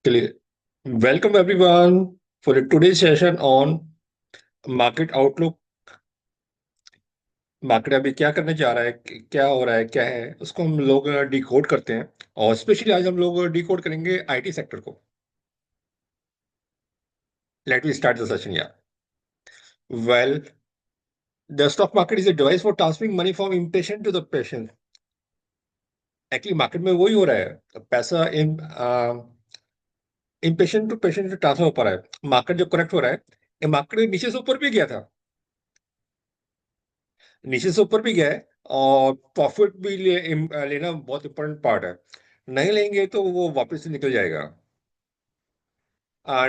Clear. Welcome everyone for today's session on market outlook. Market अभी क्या करने जा रहा है, क्या हो रहा है, क्या है, उसको हम लोग डिकोड करते हैं। और स्पेशली आज हम लोग डिकोड करेंगे आईटी सेक्टर को। Let me start the session यार। Well, the stock market is a device for transferring money from impatient to the patient. Actually market में वही हो रहा है, पैसा in impatient to patient transfer हो पा रहा है। मार्केट जो करेक्ट हो रहा है, ये मार्केट नीचे से ऊपर भी गया था, नीचे से ऊपर भी गया है। और प्रॉफिट भी लेना बहुत इंपॉर्टेंट पार्ट है। नहीं लेंगे तो वो वापस से निकल जाएगा।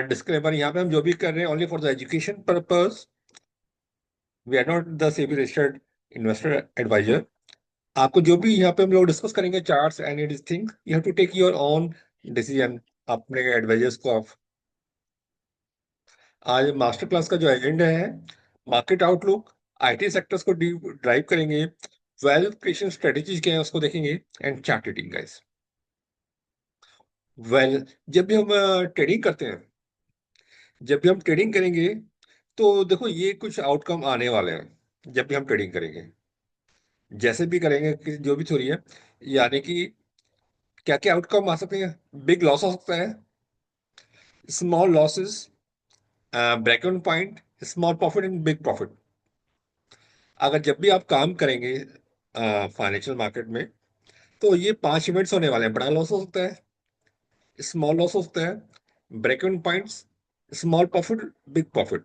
डिस्क्लेमर, यहाँ पे हम जो भी कर रहे हैं only for the education purpose. We are not the SEBI registered investor advisor. आपको जो भी यहाँ पे हम लोग डिस्कस करेंगे, charts and it thing, you have to take your own decision अपने एडवाइजर्स को आप। आज मास्टर क्लास का जो एजेंडा है, मार्केट आउटलुक, आईटी सेक्टर्स को ड्राइव करेंगे, वेल्थ क्रिएशन स्ट्रेटेजीज क्या है उसको देखेंगे, and chart reading guys. Well, जब भी हम ट्रेडिंग करते हैं, जब भी हम ट्रेडिंग करेंगे, तो देखो ये कुछ आउटकम आने वाले हैं। जब भी हम ट्रेडिंग करेंगे, जैसे भी करेंगे, जो भी थ्योरी है, यानी कि क्या क्या आउटकम आ सकते हैं। बिग लॉस हो सकता है, small losses, break even point, small profit and big profit. अगर जब भी आप काम करेंगे फाइनेंशियल मार्केट में, तो ये 5 इवेंट्स होने वाले हैं। बड़ा लॉस हो सकता है, स्मॉल लॉस हो सकता है, break even points, small profit, big profit.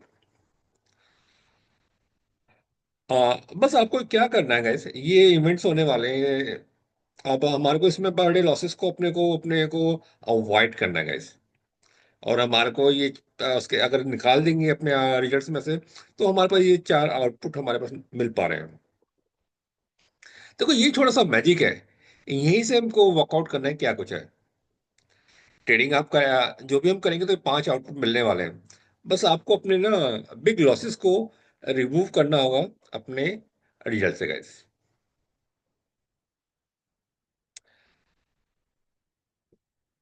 बस आपको क्या करना है गाइस, ये इवेंट्स होने वाले हैं। अब हमारे को इसमें बड़े लॉसेस को अपने को अवॉइड करना है गाइस। और हमारे को ये उसके अगर निकाल देंगे अपने रिजल्ट्स में से, तो हमारे पास ये चार आउटपुट हमारे पास मिल पा रहे हैं। देखो ये थोड़ा सा मैजिक है, यहीं से हमको वर्कआउट करना है क्या कुछ है। ट्रेडिंग आपका जो भी हम करेंगे तो 5 आउटपुट मिलने वाले हैं। बस आपको अपने ना बिग लॉसेस को रिमूव करना होगा अपने रिजल्ट से गाइस।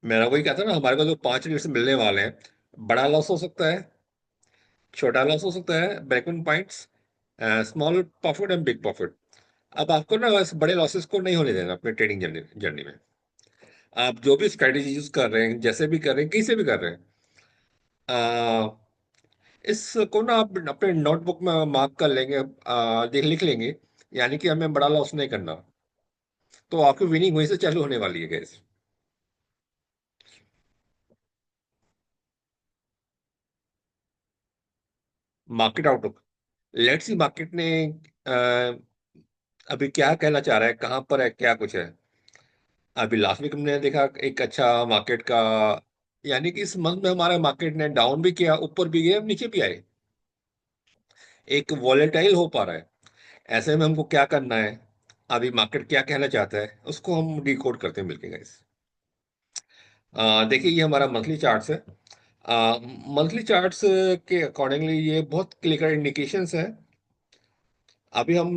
मेरा वही कहता ना, हमारे को जो 5 रिजल्ट मिलने वाले हैं, बड़ा लॉस हो सकता है, छोटा लॉस हो सकता है, break even points, small profit and big profit. अब आपको ना बस बड़े लॉसेस को नहीं होने देना अपने ट्रेडिंग जर्नी जर्नी में। आप जो भी स्ट्रेटेजी यूज कर रहे हैं, जैसे भी कर रहे हैं, कैसे भी कर रहे हैं, इसको ना आप अपने नोटबुक में मार्क कर लेंगे, देख लिख लेंगे, यानी कि हमें बड़ा लॉस नहीं करना। तो आपकी विनिंग वहीं से चालू होने वाली है gas. Market outlook, let's see market ने अ, अभी क्या कहना चाह रहा है, कहां पर है, क्या कुछ है। अभी लास्ट वीक हमने देखा एक अच्छा मार्केट का, यानी कि इस मंथ में हमारा मार्केट ने डाउन भी किया, ऊपर भी गए, नीचे भी आए। एक वॉलेटाइल हो पा रहा है। ऐसे में हमको क्या करना है, अभी मार्केट क्या कहना चाहता है, उसको हम डिकोड करते हैं मिलके गाइस। देखिए ये हमारा मंथली चार्ट्स है। मंथली चार्ट्स के अकॉर्डिंगली ये बहुत क्लियर इंडिकेशंस है। अभी हम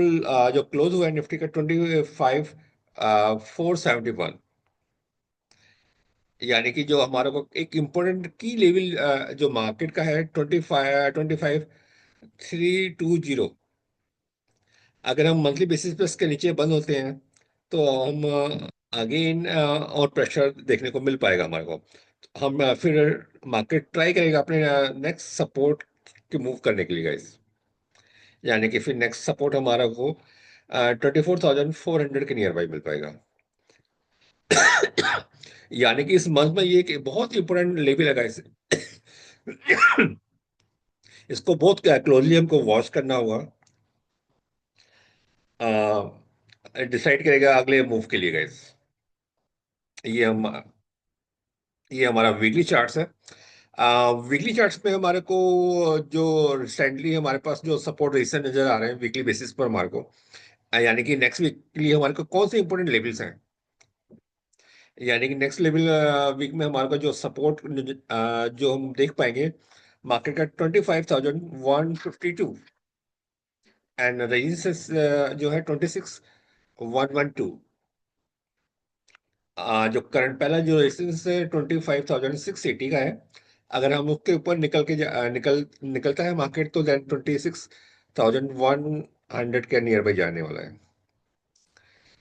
जो क्लोज हुआ है निफ्टी का 25,471, यानी कि जो हमारे को एक इम्पोर्टेंट की लेवल जो मार्केट का है 25,320। अगर हम मंथली बेसिस पे इसके नीचे बंद होते हैं, तो हम अगेन और प्रेशर देखने को मिल पाएगा हमारे को। हम फिर मार्केट ट्राई करेगा अपने नेक्स्ट सपोर्ट के मूव करने के लिए गाइस। यानी कि फिर नेक्स्ट सपोर्ट हमारा को 24,400 के नियर बाई मिल पाएगा। यानी कि इस मंथ में ये एक बहुत इंपॉर्टेंट लेवल लगा इसे। इसको बहुत क्लोजली हमको वॉच करना होगा, डिसाइड करेगा अगले मूव के लिए गाइस। ये हम ये हमारा वीकली चार्ट्स है। वीकली चार्ट्स में हमारे को जो रिसेंटली हमारे पास जो सपोर्ट रेजिस्टेंस नजर आ रहे हैं वीकली बेसिस पर हमारे को, यानी कि नेक्स्ट वीक के लिए हमारे को कौन से इंपॉर्टेंट लेवल्स हैं। यानी कि नेक्स्ट लेवल वीक में हमारे को जो सपोर्ट जो हम देख पाएंगे, मार्केट का 25,152, एंड रेजिस्टेंस जो है 26,112। जो करंट पहला जो रेजिस्टेंस है 25,680 का है। अगर हम उसके ऊपर निकलता है मार्केट, तो देन 26,100 के नियर बाई जाने वाला है।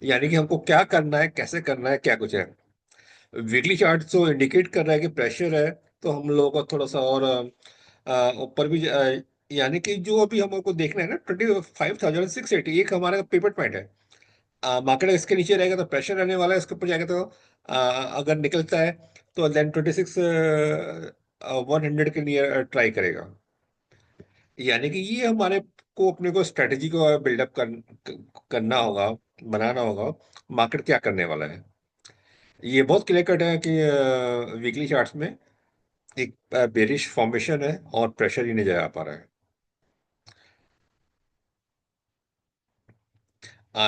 यानी कि हमको क्या करना है, कैसे करना है, क्या कुछ है। वीकली चार्ट जो इंडिकेट कर रहा है कि प्रेशर है, तो हम लोगों को थोड़ा सा और ऊपर भी यानी कि जो अभी हमको देखना है ना, 25,680 एक हमारा पेपर पॉइंट है। मार्केट इसके नीचे रहेगा तो प्रेशर रहने वाला है, इसके ऊपर जाएगा तो अगर निकलता है तो देन 26,100 के नियर ट्राई करेगा। यानी कि ये हमारे को अपने को स्ट्रेटेजी को करना होगा, बनाना होगा, मार्केट क्या करने वाला है। ये बहुत क्लियर कट है कि वीकली चार्ट्स में एक बेरिश फॉर्मेशन है और प्रेशर ही नहीं जा पा रहा है।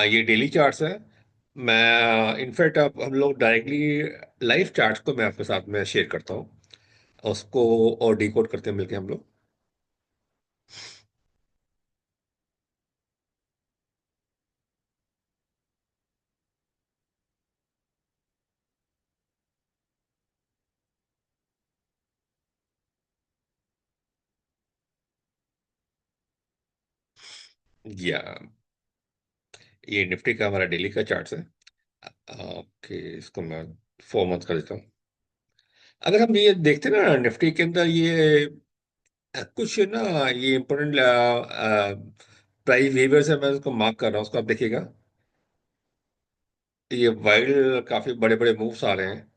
ये डेली चार्ट्स है। मैं इनफैक्ट अब हम लोग डायरेक्टली लाइव चार्ट्स को मैं आपके साथ में शेयर करता हूँ, उसको और डिकोड करते हैं मिलके हम लोग। या ये निफ्टी का हमारा डेली का चार्ट है। ओके, इसको मैं 4 मंथ कर देता हूँ। अगर हम ये देखते हैं ना निफ्टी के अंदर, ये कुछ ना, ये इम्पोर्टेंट प्राइस बिहेवियर है, मैं उसको मार्क कर रहा हूँ, उसको आप देखिएगा। ये वाइल्ड काफी बड़े बड़े मूव्स आ रहे हैं।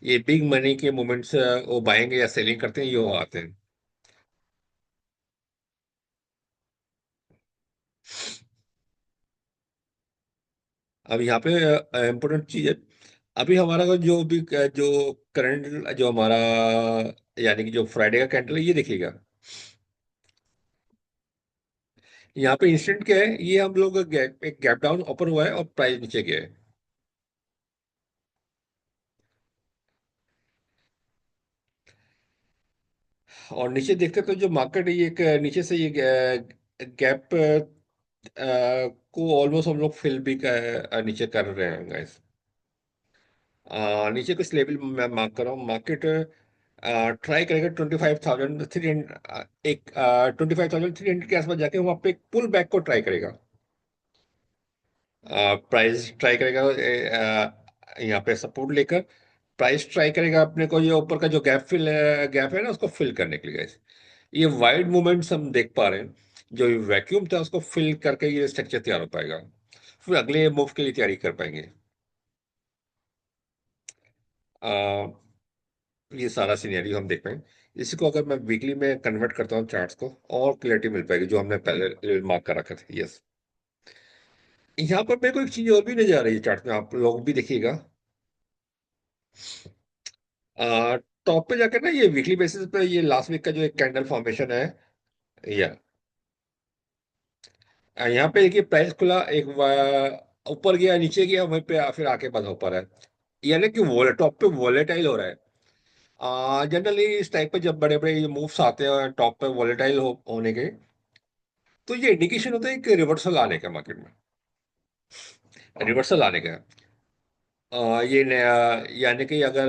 ये बिग मनी के मूवमेंट्स वो बाइंग या सेलिंग करते हैं, ये वो आते हैं। अब यहाँ पे इम्पोर्टेंट चीज है, अभी हमारा जो करंट जो हमारा, यानी कि जो फ्राइडे का कैंडल है, ये देखिएगा। यहाँ पे इंस्टेंट क्या है, ये हम लोग एक गैप डाउन ओपन हुआ है और प्राइस नीचे गया है। और नीचे देखते तो जो मार्केट है, ये एक नीचे से ये गैप को ऑलमोस्ट हम लोग फिल भी नीचे कर रहे हैं गाइस। नीचे कुछ लेवल मैं मार्क कर रहा हूँ। मार्केट ट्राई करेगा 25,300, एक 25,300 के आसपास जाके वहां पे एक पुल बैक को ट्राई करेगा। प्राइस ट्राई करेगा यहाँ पे सपोर्ट लेकर। प्राइस ट्राई करेगा अपने को ये ऊपर का जो गैप है ना, उसको फिल करने के लिए guys। ये वाइड मूवमेंट्स हम देख पा रहे हैं। जो वैक्यूम था उसको फिल करके ये स्ट्रक्चर तैयार हो पाएगा, फिर अगले मूव के लिए तैयारी कर पाएंगे। आ, ये सारा सिनेरियो हम देख पाएंगे। इसी को अगर मैं वीकली में कन्वर्ट करता हूँ चार्ट्स को, और क्लैरिटी मिल पाएगी जो हमने पहले मार्क कर रखा था। यस, यहाँ पर मेरे को एक चीज और भी नजर आ रही है चार्ट में, आप लोग भी देखिएगा। टॉप पे जाकर ना, ये वीकली बेसिस पे ये लास्ट वीक का जो एक कैंडल फॉर्मेशन है, या यहाँ पे देखिए प्राइस खुला, एक ऊपर गया, नीचे गया, वहीं पे फिर आके बंद हो पा रहा है। यानी कि टॉप पे वॉलेटाइल हो रहा है। जनरली इस टाइप पे जब बड़े बड़े ये मूव्स आते हैं टॉप पे वॉलेटाइल होने के, तो ये इंडिकेशन होता है कि रिवर्सल आने का मार्केट में, रिवर्सल आने का। ये नया, यानी कि अगर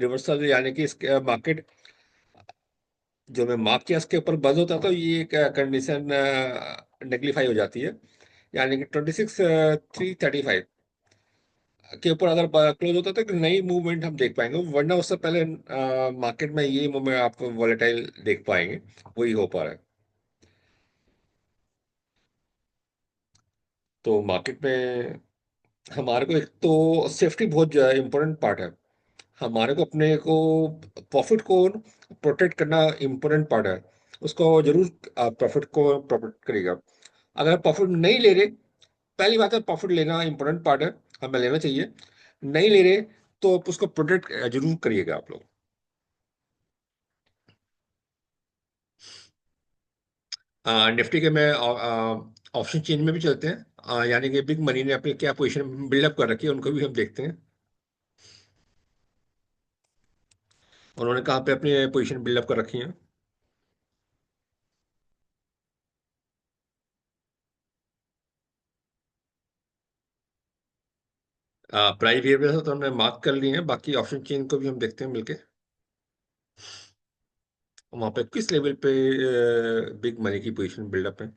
रिवर्सल, यानी कि इसके मार्केट जो मैं मार्क किया उसके ऊपर बंद होता है, तो ये एक कंडीशन नेग्लीफाई हो जाती है। यानी कि 26,335 के ऊपर अगर क्लोज होता है तो एक नई मूवमेंट हम देख पाएंगे, वरना उससे पहले मार्केट में ये मूवमेंट आप वॉलेटाइल देख पाएंगे। वही हो पा रहा है। तो मार्केट में हमारे को एक तो सेफ्टी बहुत इंपॉर्टेंट पार्ट है। हमारे को अपने को प्रॉफिट को प्रोटेक्ट करना इम्पोर्टेंट पार्ट है। उसको जरूर प्रॉफिट को प्रोटेक्ट करेगा। अगर प्रॉफिट नहीं ले रहे, पहली बात है प्रॉफिट लेना इंपॉर्टेंट पार्ट है, हमें लेना चाहिए। नहीं ले रहे तो आप उसको प्रोटेक्ट जरूर करिएगा आप लोग। निफ्टी के में ऑप्शन चेन में भी चलते हैं। यानी कि बिग मनी ने अपनी क्या पोजीशन बिल्डअप कर रखी है, उनको भी हम देखते हैं। उन्होंने कहाँ पे अपनी पोजीशन बिल्डअप कर रखी है। प्राइस वेरिएबल तो हमने मार्क कर लिए हैं, बाकी ऑप्शन चेन को भी हम देखते हैं मिलके। वहां पे किस लेवल पे बिग मनी की पोजीशन बिल्डअप है।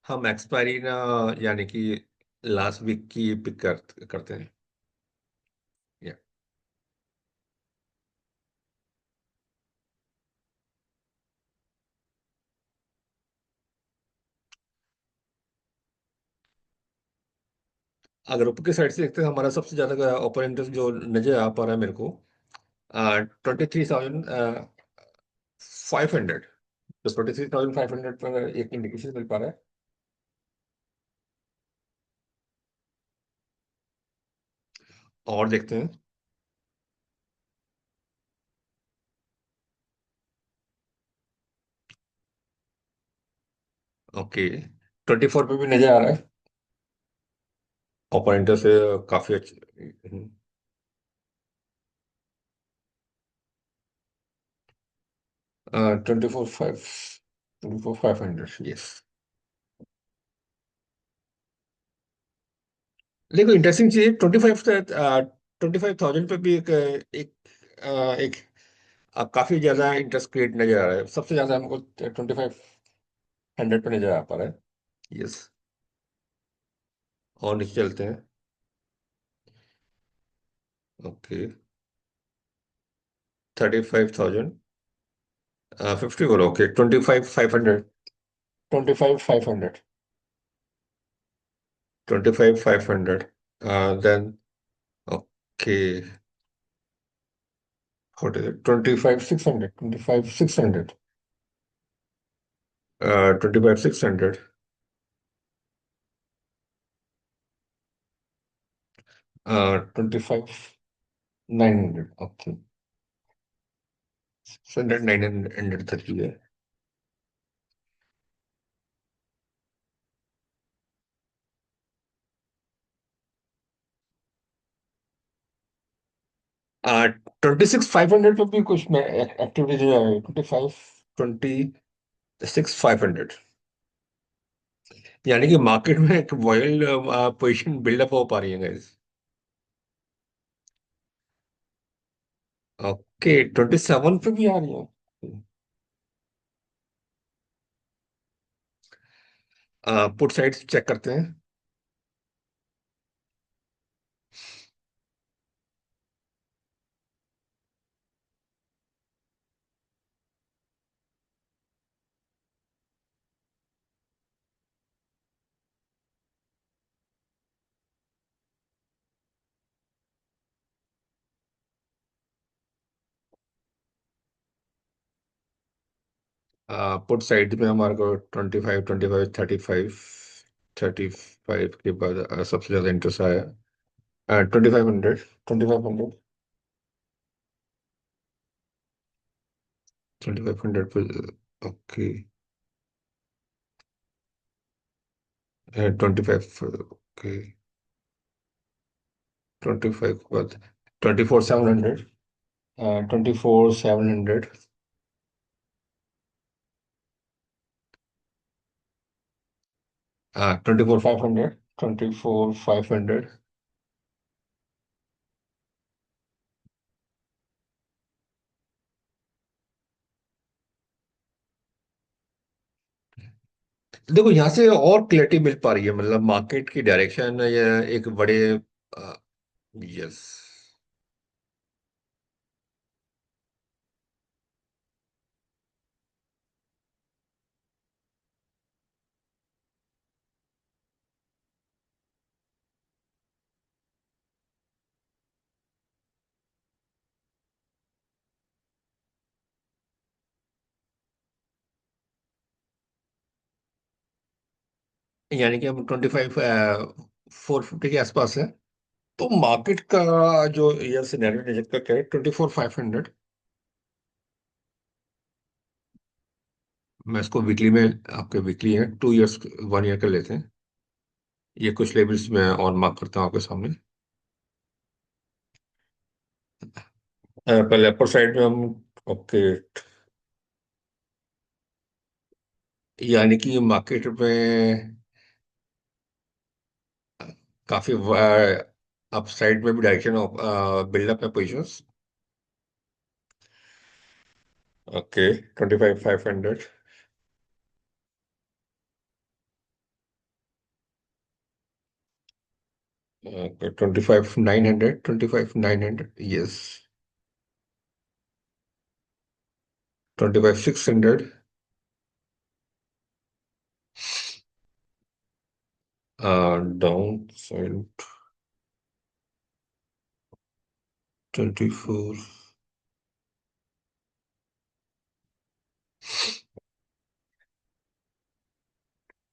हम एक्सपायरी ना, यानी कि लास्ट वीक की पिक करते हैं। या अगर ऊपर की साइड से देखते हैं, हमारा सबसे ज्यादा ओपन इंटरेस्ट जो नजर आ पा रहा है मेरे को, 23,500। तो 23,500 पर एक इंडिकेशन मिल पा रहा है। और देखते हैं। ओके, 24 पे भी नजर आ रहा है। ओपन इंटरेस्ट से काफी अच्छे। 24,500, यस। देखो इंटरेस्टिंग चीज, 25,000 पे भी एक काफी ज्यादा इंटरेस्ट क्रिएट नजर आ रहा है। सबसे ज्यादा हमको 2500 पे नजर आ पा रहा है। यस। और नीचे चलते हैं। ओके, 35,000। 50 बोलो, okay, 25,500। 25,500। 25,500। Then okay, what is it? 25,600, 25,600, 25,600, 25,900, okay, 600, 900 तक की है। 26,500 पे भी कुछ में एक्टिविटी जो है, 26,500। यानी कि मार्केट में एक वाइल्ड पोजीशन बिल्डअप हो पा रही है गाइस। ओके, 27 पे भी आ रही है। पुट साइड चेक करते हैं। पुट साइड में हमारे को 25, 25, 35, 35 के बाद सबसे ज्यादा इंटरेस्ट आया। 2,500, 2,500, 2,500 पे। ओके, 25, ओके, 25 के बाद 24,700, 24,700, 24,500, 24,500। देखो यहाँ से और क्लैरिटी मिल पा रही है, मतलब मार्केट की डायरेक्शन या एक बड़े। यस। यानी कि हम 450 के आसपास है। तो मार्केट का जो ईयर सिनेरियो निकल कर क्या है, 24,500। मैं इसको वीकली में, आपके वीकली है 2 इयर्स, 1 ईयर का लेते हैं। ये कुछ लेवल्स मैं और मार्क करता हूँ आपके सामने। पहले अपर साइड में हम, ओके, यानी कि मार्केट में काफी अप साइड में भी डायरेक्शन बिल्डअप है positions. Okay, 25,500। 25,900, 25,900, yes. 25,600। Down side 24।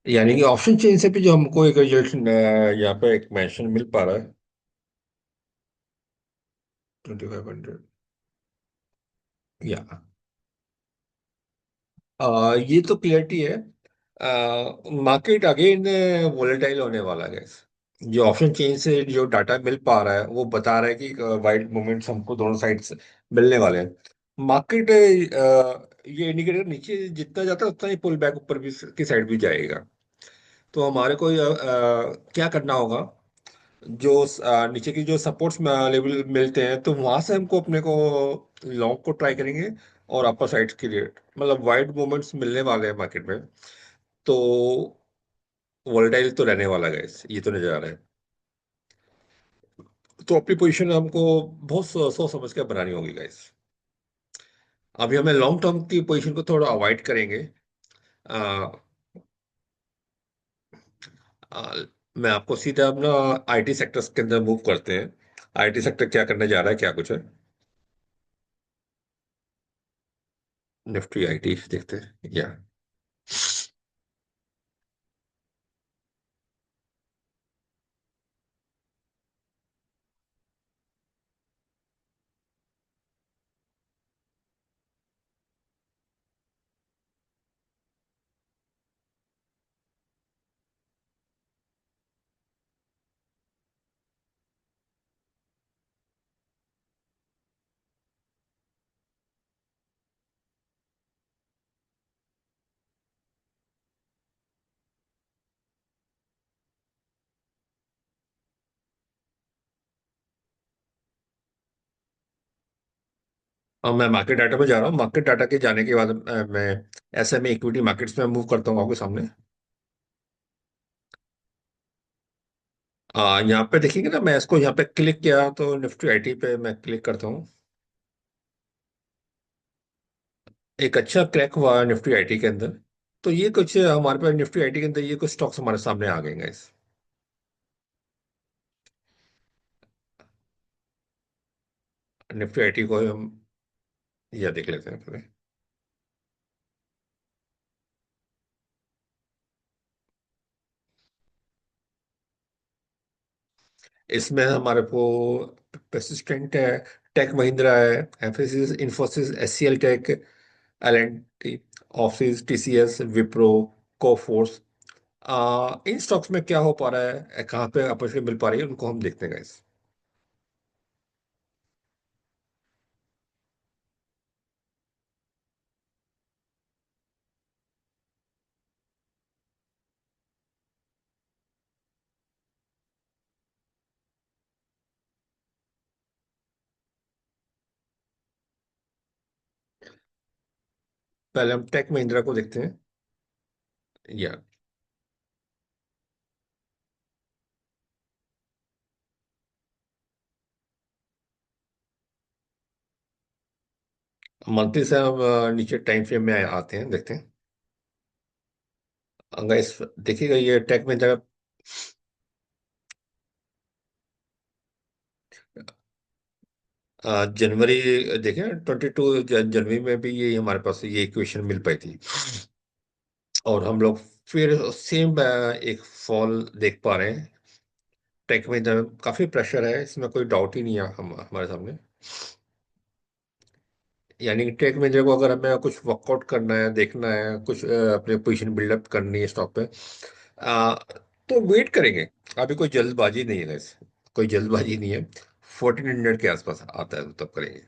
यानी कि ऑप्शन चेन से भी जो हमको एक रिजल्ट यहाँ पे एक मेंशन मिल पा रहा है। 2500, या ये तो क्लियरिटी है। मार्केट अगेन वोलेटाइल होने वाला है guys। जो ऑप्शन चेन से जो डाटा मिल पा रहा है वो बता रहा है कि वाइड मूवमेंट्स हमको दोनों साइड से मिलने वाले हैं। मार्केट ये इंडिकेटर नीचे जितना जाता है उतना ही पुल बैक ऊपर भी की साइड भी जाएगा। तो हमारे को क्या करना होगा, जो नीचे की जो सपोर्ट्स लेवल मिलते हैं तो वहां से हमको अपने को लॉन्ग को ट्राई करेंगे। और अपर साइड के लिए मतलब वाइड मूवमेंट्स मिलने वाले हैं मार्केट में। तो वोलेटाइल तो रहने वाला है guys, ये तो नजर आ रहा है। तो अपनी पोजीशन हमको बहुत सोच समझ के बनानी होगी गाइस। अभी हमें लॉन्ग टर्म की पोजीशन को थोड़ा अवॉइड करेंगे। आ, आ, मैं आपको सीधा अपना आईटी सेक्टर्स के अंदर मूव करते हैं। आईटी सेक्टर क्या करने जा रहा है, क्या कुछ है। निफ्टी आईटी देखते हैं या। अब मैं मार्केट डाटा में जा रहा हूँ। मार्केट डाटा के जाने के बाद मैं एसएमए इक्विटी मार्केट्स में मूव करता हूँ आपके सामने। यहाँ पे देखेंगे ना, मैं इसको यहाँ पे क्लिक किया तो निफ्टी आईटी पे मैं क्लिक करता हूँ। एक अच्छा क्रैक हुआ है निफ्टी आईटी के अंदर। तो ये कुछ हमारे पास निफ्टी आईटी के अंदर ये कुछ स्टॉक्स हमारे सामने आ गए हैं इस निफ्टी आईटी को हम यह देख लेते हैं पहले। इसमें हमारे को परसिस्टेंट है, टेक महिंद्रा है, Mphasis, Infosys, HCL tech, L and T, office, TCS, Wipro, Coforge. इन स्टॉक्स में क्या हो पा रहा है, कहाँ पे अपॉर्चुनिटी मिल पा रही है, उनको हम देखते हैं guys। पहले हम टेक महिंद्रा को देखते हैं या। मंथली से हम नीचे टाइम फ्रेम में आते हैं, देखते हैं। गाइस देखिएगा ये टेक महिंद्रा जनवरी, देखें 22 जनवरी में भी ये हमारे पास ये इक्वेशन मिल पाई थी। और हम लोग फिर सेम एक फॉल देख पा रहे हैं। टेक में काफी प्रेशर है, इसमें कोई डाउट ही नहीं है हमारे सामने। यानी कि टेक में को अगर हमें कुछ वर्कआउट करना है, देखना है कुछ अपने पोजीशन बिल्डअप करनी है स्टॉक पे, तो वेट करेंगे। अभी कोई जल्दबाजी नहीं है guys, कोई जल्दबाजी नहीं है। 1400 के आसपास आता है, तो तब करेंगे।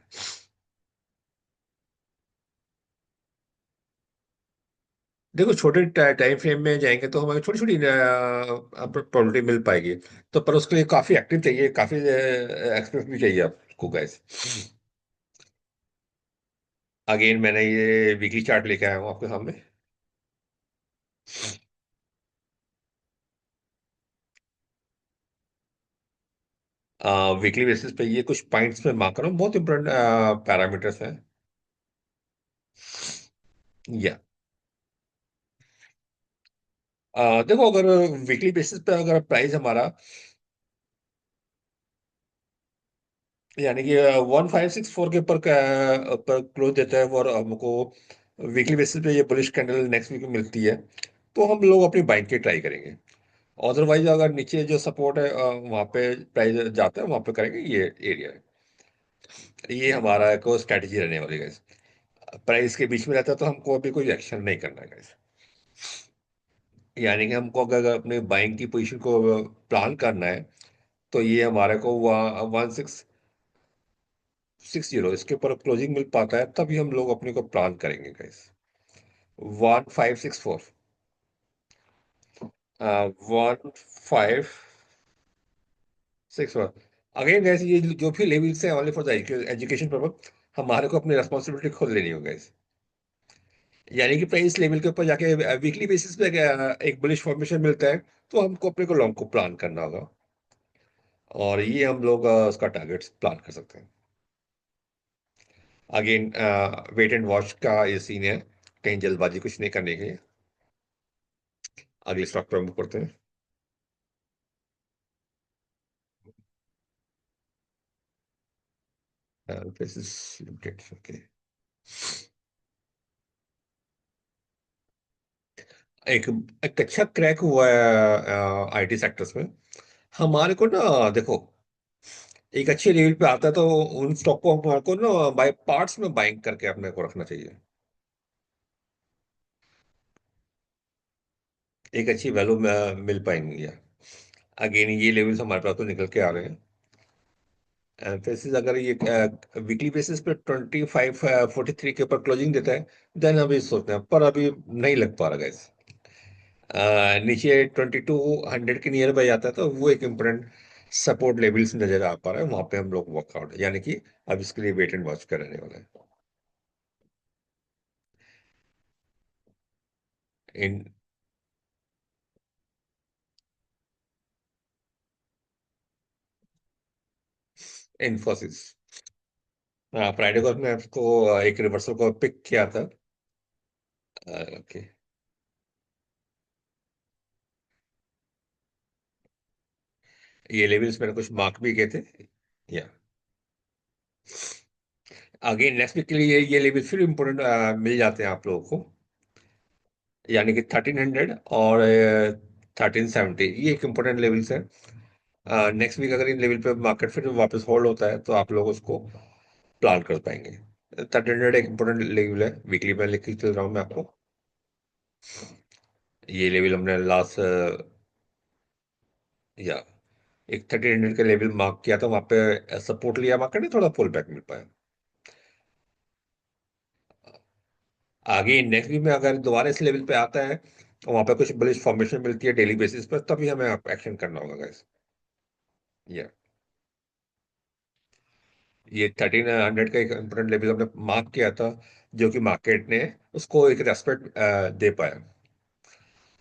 देखो, छोटे टाइम फ्रेम में जाएंगे तो हमें छोटी छोटी प्रॉपर्टी मिल पाएगी। तो पर उसके लिए काफी एक्टिव चाहिए, काफी एक्सपीरियंस भी चाहिए आपको गैस। अगेन मैंने ये वीकली चार्ट लेके आया हूँ आपके सामने। वीकली बेसिस पे ये कुछ पॉइंट्स में मार्क करो, बहुत इंपॉर्टेंट पैरामीटर्स हैं। या देखो, अगर वीकली बेसिस पे अगर प्राइस हमारा, यानी कि 1564 के ऊपर पर क्लोज देता है और हमको वीकली बेसिस पे ये बुलिश कैंडल नेक्स्ट वीक में मिलती है, तो हम लोग अपनी बाइंग की ट्राई करेंगे। अदरवाइज अगर नीचे जो सपोर्ट है वहां पे प्राइस जाता है, वहां पे करेंगे ये एरिया है। ये हमारा एक स्ट्रैटेजी रहने वाली है। प्राइस के बीच में रहता है तो हमको अभी कोई एक्शन नहीं करना है। यानी कि हमको अगर अपने बाइंग की पोजीशन को प्लान करना है, तो ये हमारे को 1660 इसके ऊपर क्लोजिंग मिल पाता है, तभी हम लोग अपने को प्लान करेंगे गाइस। 1564, 1561। अगेन गैस, ये जो भी लेवल्स है only for the education purpose, हमारे को अपनी रिस्पॉन्सिबिलिटी खुद लेनी होगी गैस। यानी कि प्राइस लेवल के ऊपर जाके वीकली बेसिस पे एक बुलिश फॉर्मेशन मिलता है, तो हमको अपने को लॉन्ग को प्लान करना होगा। और ये हम लोग उसका टारगेट प्लान कर सकते हैं। अगेन वेट एंड वॉच का ये सीन है, कहीं जल्दबाजी कुछ नहीं करने के। अगले स्टॉक पर मूव करते हैं। Infosys Limited, okay. एक एक अच्छा क्रैक हुआ है आईटी सेक्टर्स में। हमारे को ना देखो, एक अच्छे लेवल पे आता है तो उन स्टॉक को हमारे को ना बाय पार्ट्स में बाइंग करके अपने को रखना चाहिए। एक अच्छी वैल्यू मिल पाएंगी। अगेन ये लेवल्स हमारे पास तो निकल के आ रहे हैं। एम्फेसिस अगर ये वीकली बेसिस पे 2543 के ऊपर क्लोजिंग देता है, देन अभी सोचते हैं, पर अभी नहीं लग पा रहा गाइस। नीचे 2200 के नियर बाय आता है, तो वो एक इम्पोर्टेंट सपोर्ट लेवल्स नजर आ पा रहा है, वहां पे हम लोग वर्कआउट, यानी कि अब इसके लिए वेट एंड वॉच कर रहने वाले हैं। इन इन्फोसिस, फ्राइडे को मैं आपको एक रिवर्सल को पिक किया था। ओके, ये लेवल्स मैंने कुछ मार्क भी किए थे। या आगे नेक्स्ट वीक के लिए ये लेवल फिर इम्पोर्टेंट मिल जाते हैं आप लोगों को, यानी कि 1300 और 1370, ये एक इम्पोर्टेंट लेवल्स है। नेक्स्ट वीक अगर इन लेवल पे मार्केट फिर वापस होल्ड होता है, तो आप लोग उसको प्लान कर पाएंगे। 1300 एक इम्पोर्टेंट लेवल है, वीकली में लिख के चल रहा हूँ मैं आपको। ये लेवल हमने लास्ट, या एक 1300 का लेवल मार्क किया था, वहां पे सपोर्ट लिया मार्केट ने, थोड़ा पुल बैक मिल पाया। आगे नेक्स्ट वीक में अगर दोबारा इस लेवल पे आता है, वहां पे कुछ बुलिश फॉर्मेशन मिलती है डेली बेसिस पर, तभी हमें एक्शन करना होगा गाइस। ये ये 1300 का एक इम्पोर्टेंट लेवल हमने मार्क किया था, जो कि मार्केट ने उसको एक रेस्पेक्ट दे पाया।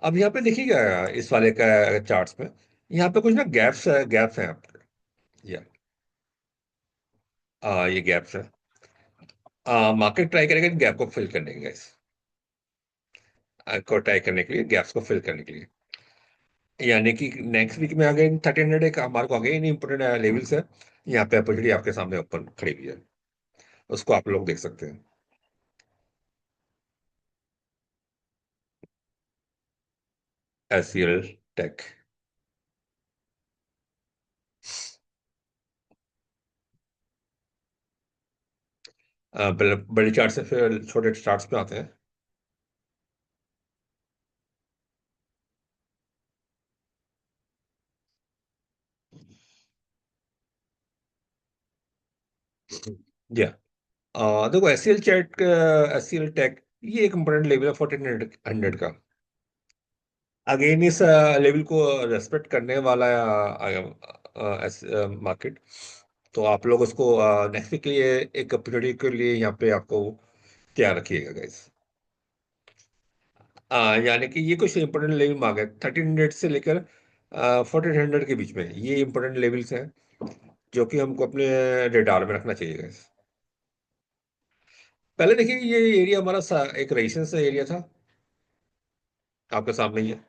अब यहाँ पे देखिएगा इस वाले का चार्ट्स में, यहाँ पे कुछ ना गैप्स हैं आपके। ये ये गैप्स है। मार्केट ट्राई करेगा इन गैप को फिल करने के guys। को ट्राई करने के लिए, गैप्स को फिल करने के लिए, यानी कि नेक्स्ट वीक में अगेन 1300 एक हमारे को अगेन इंपोर्टेंट लेवल्स है। यहाँ पे अपॉर्चुनिटी आपके सामने ओपन खड़ी हुई है, उसको आप लोग देख सकते हैं। एससीएल टेक, पहले बड़े चार्ट से फिर छोटे चार्ट्स पे आते हैं। जी देखो एस सी एल टेक ये एक इम्पोर्टेंट लेवल है 1400 का। अगेन इस लेवल को रेस्पेक्ट करने वाला मार्केट। तो आप लोग उसको नेक्स्ट वीक के लिए एक अपॉर्चुनिटी के लिए यहाँ पे आपको तैयार रखिएगा गाइस। यानी कि ये कुछ इंपॉर्टेंट लेवल मार्क है 1300 से लेकर 1400 के बीच में, ये इंपॉर्टेंट लेवल्स हैं जो कि हमको अपने रेडार में रखना चाहिए गाइस। पहले देखिए ये एरिया हमारा एक रेजिस्टेंस एरिया था, आपके सामने ही है।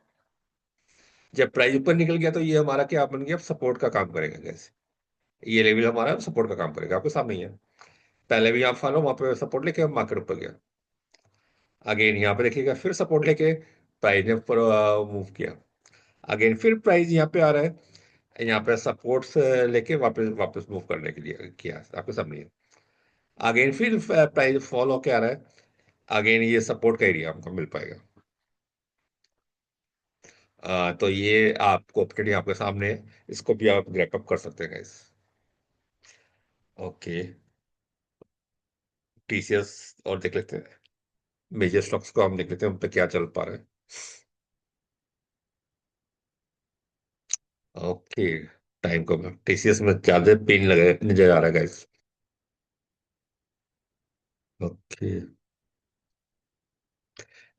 जब प्राइस ऊपर निकल गया तो ये हमारा क्या बन गया, सपोर्ट का काम करेगा गाइस। ये लेवल हमारा सपोर्ट का काम करेगा, आपके सामने ही है। पहले भी आप फॉलो वहां पे सपोर्ट लेके मार्केट ऊपर गया। अगेन यहाँ पे देखिएगा फिर सपोर्ट लेके प्राइस ने ऊपर मूव किया। अगेन फिर प्राइस यहाँ पे आ रहा है, यहाँ पे सपोर्ट से लेके वापस वापस मूव करने के लिए किया, आपके सामने ही है। अगेन फिर प्राइस फॉल होके आ रहा है। अगेन ये सपोर्ट का एरिया आपको मिल पाएगा। तो ये आपको अपडेट आपके सामने है, इसको भी आप ग्रैप अप कर सकते हैं गाइस। ओके, टीसीएस और देख लेते हैं। मेजर स्टॉक्स को हम देख लेते हैं उन पे क्या चल पा रहा है। ओके, टाइम को टीसीएस में ज्यादा पेन लगे नजर आ रहा है गाइस। ओके,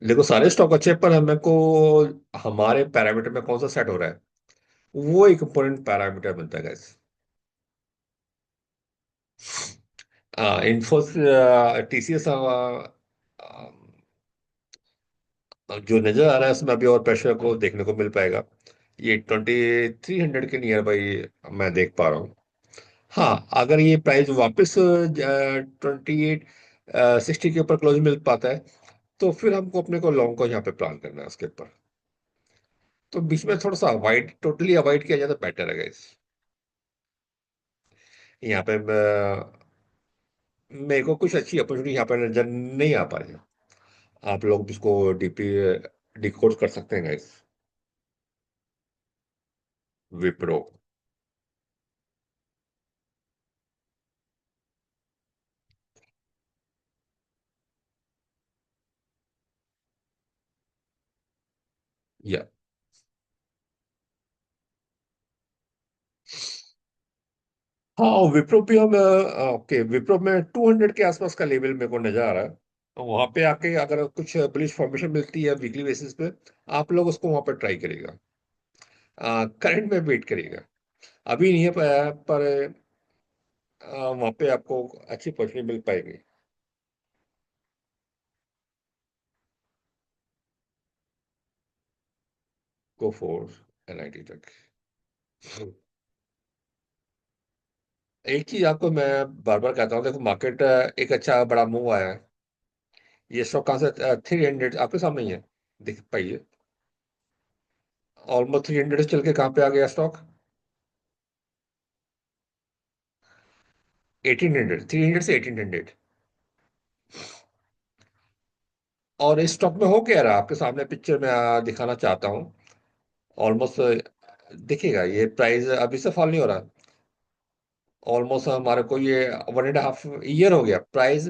देखो सारे स्टॉक अच्छे हैं, पर हमें को हमारे पैरामीटर में कौन सा सेट हो रहा है वो एक इंपॉर्टेंट पैरामीटर बनता है गाइस। इन्फोस टीसीएस जो नजर आ रहा है उसमें अभी और प्रेशर को देखने को मिल पाएगा। ये 2300 के नियर बाई मैं देख पा रहा हूँ। हाँ, अगर ये प्राइस वापस 2860 के ऊपर क्लोज मिल पाता है तो फिर हमको अपने को लॉन्ग को यहाँ पे प्लान करना है उसके ऊपर। तो बीच में थोड़ा सा अवॉइड, टोटली अवॉइड किया जाए तो बेटर है गाइस। यहाँ पे मेरे को कुछ अच्छी अपॉर्चुनिटी यहाँ पे नजर नहीं आ पा रही है। आप लोग इसको डीपी डिकोड कर सकते हैं गाइस। विप्रो। या हाँ, विप्रो भी हम ओके, विप्रो में 200 के आसपास का लेवल मेरे को नजर आ रहा है। तो वहां पे आके अगर कुछ बुलिश फॉर्मेशन मिलती है वीकली बेसिस पे, आप लोग उसको वहां पर ट्राई करिएगा। करंट में वेट करिएगा, अभी नहीं है पर वहां पे आपको अच्छी अपॉर्चुनिटी मिल पाएगी। गो फॉर एनआईटी तक। एक चीज आपको मैं बार बार कहता हूँ, देखो मार्केट एक अच्छा बड़ा मूव आया है। ये स्टॉक कहाँ से 300 आपके सामने ही है, देख पाइए। ऑलमोस्ट 300 से चल के कहाँ पे आ गया स्टॉक, 1800, 300 से 1800। और इस स्टॉक में हो क्या रहा आपके सामने पिक्चर में दिखाना चाहता हूँ। ऑलमोस्ट देखिएगा ये प्राइस अभी से फॉल नहीं हो रहा। ऑलमोस्ट हमारे को ये 1.5 ईयर हो गया प्राइस,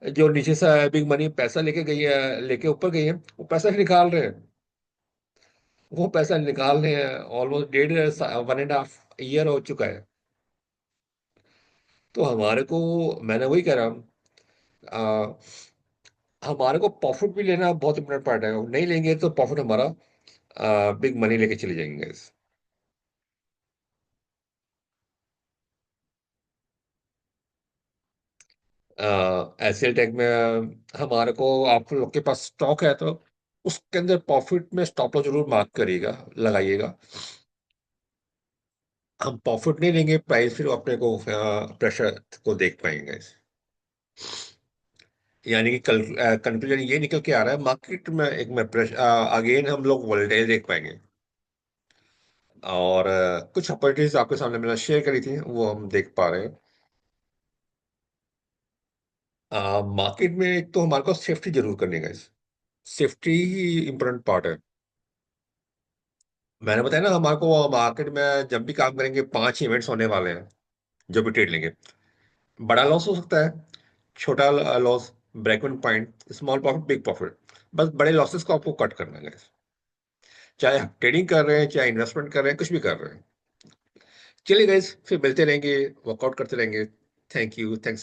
जो नीचे से बिग मनी पैसा लेके गई है, लेके ऊपर गई है, वो पैसा ही निकाल रहे हैं। वो पैसा निकाल रहे हैं, ऑलमोस्ट 1.5 ईयर हो चुका है। तो हमारे को, मैंने वही कह रहा हूँ, अ, हमारे को प्रॉफिट भी लेना बहुत इंपॉर्टेंट पार्ट है। नहीं लेंगे तो प्रॉफिट हमारा बिग मनी लेके चले जाएंगे। एसएल टेक में हमारे को, आप लोग के पास स्टॉक है तो उसके अंदर प्रॉफिट में स्टॉप लॉस जरूर मार्क करिएगा, लगाइएगा। हम प्रॉफिट नहीं लेंगे, प्राइस फिर अपने को प्रेशर को देख पाएंगे। यानी कि कल कंक्लूजन ये निकल के आ रहा है मार्केट में एक में प्रेशर, अगेन हम लोग वोलेटाइल देख पाएंगे। और कुछ अपॉर्चुनिटीज आपके सामने मैंने शेयर करी थी वो हम देख पा रहे हैं। मार्केट में एक तो हमारे को सेफ्टी जरूर करनी है। सेफ्टी ही इम्पोर्टेंट पार्ट है। मैंने बताया ना, हमारे को मार्केट में जब भी काम करेंगे 5 इवेंट्स होने वाले हैं जो भी ट्रेड लेंगे। बड़ा लॉस हो सकता है, छोटा loss, break even point, small profit, big profit. बस बड़े लॉसेस को आपको कट करना है guys। चाहे आप ट्रेडिंग कर रहे हैं, चाहे इन्वेस्टमेंट कर रहे हैं, कुछ भी कर रहे हैं। चलिए गाइस, फिर मिलते रहेंगे, वर्कआउट करते रहेंगे। Thank you, thanks.